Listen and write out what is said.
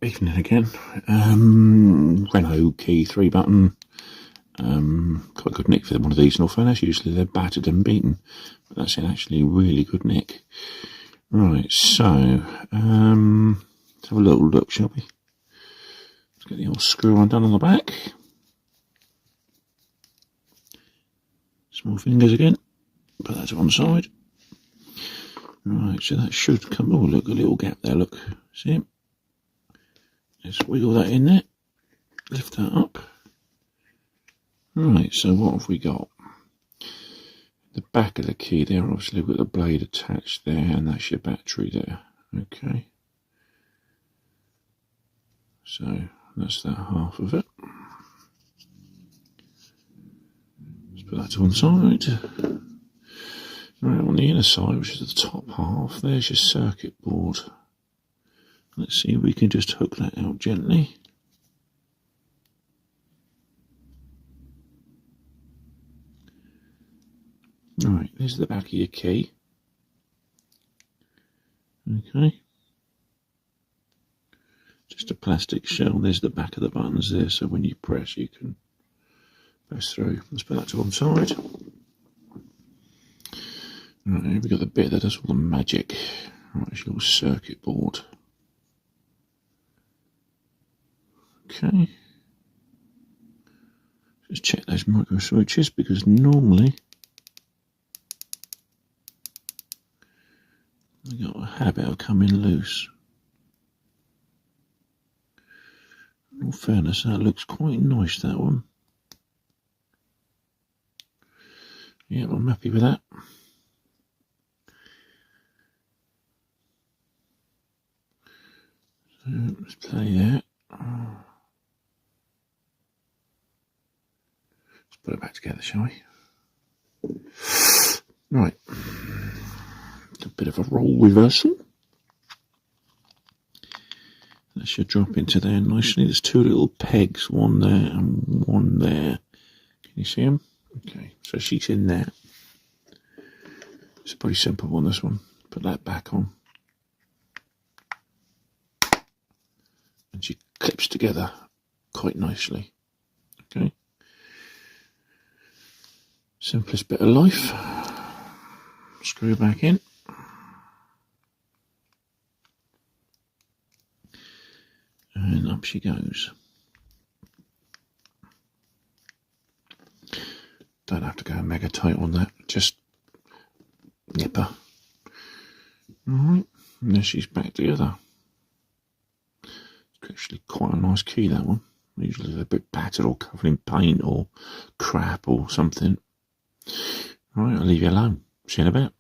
Evening again. Renault key 3-button. Quite good nick for one of these in all fairness. Usually they're battered and beaten, but that's actually really good nick. Right, so let's have a little look, shall we? Let's get the old screw undone on the back. Small fingers again. Put that to one side. Right, so that should come. Oh, look, a little gap there. Look, see it? Just wiggle that in there, lift that up. Right, so what have we got? The back of the key there, obviously we've got the blade attached there, and that's your battery there. Okay. So that's that half of it. Let's put that to one side. Right, on the inner side, which is the top half, there's your circuit board. Let's see if we can just hook that out gently. Right, there's the back of your key. Okay. Just a plastic shell. There's the back of the buttons there, so when you press, you can press through. Let's put that to one side. Right, here we got the bit that does all the magic. Right, it's your circuit board. Okay, just check those micro switches because normally they got a habit of coming loose. In all fairness, that looks quite nice, that one. Yeah, I'm happy with that. So let's play that. Put it back together, shall we? Right. A bit of a roll reversal. That should drop into there nicely. There's two little pegs, one there and one there. Can you see them? Okay, so she's in there. It's a pretty simple one, this one. Put that back on. And she clips together quite nicely. Okay. Simplest bit of life. Screw back in. And up she goes. Don't have to go mega tight on that, just nipper. Alright, and there she's back together. It's actually quite a nice key, that one. Usually they're a bit battered or covered in paint or crap or something. Alright, I'll leave you alone. See you in a bit.